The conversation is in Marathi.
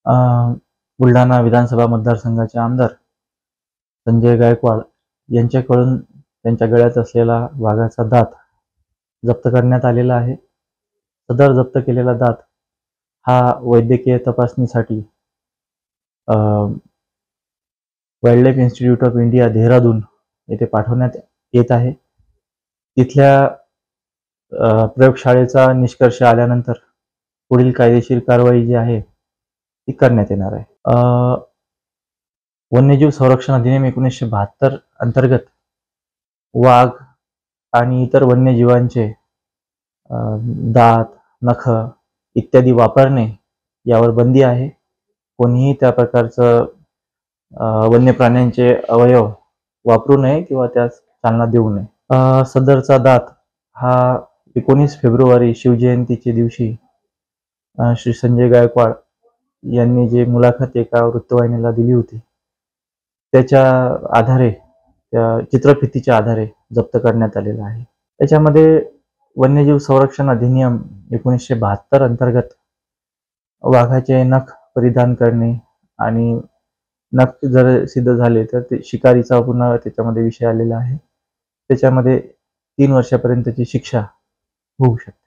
अ, बुलढाणा विधानसभा मतदारसंघाचे आमदार संजय गायकवाड यांच्याकडून त्यांच्या गळ्यात असलेला वाघाचा दात जप्त करण्यात आलेला आहे. सदर जप्त केलेला दात हा वैद्यकीय तपासणीसाठी wildlife institute of India Dehradun येथे पाठवण्यात येत आहे. तिथल्या प्रयोगशाळेचा निष्कर्ष आल्यानंतर पुढील कायदेशीर कारवाई जी आहे ती करण्यात येणार आहे. वन्यजीव संरक्षण अधिनियम 1972 अंतर्गत वाघ आणि इतर वन्यजीवांचे दात, नख इत्यादी वापरणे यावर बंदी आहे. कोणीही त्या प्रकारचं वन्य प्राण्यांचे अवयव वापरू नये किंवा त्यास चालना देऊ नये. सदरचा दात हा 19 फेब्रुवारी शिवजयंतीच्या दिवशी श्री संजय गायकवाड यांनी जे मुलाखत एका वृत्तवाहिनीला दिली होती त्याच्या आधारे, त्या चित्रफितीच्या आधारे जप्त करण्यात आलेला आहे. त्याच्यामध्ये वन्यजीव संरक्षण अधिनियम 1972 अंतर्गत वाघाचे नख परिधान करणे आणि नख जर सिद्ध झाले तर ते शिकारीचा पुन्हा त्याच्यामध्ये विषय आलेला आहे. त्याच्यामध्ये 3 वर्षापर्यंतची शिक्षा होऊ शकते.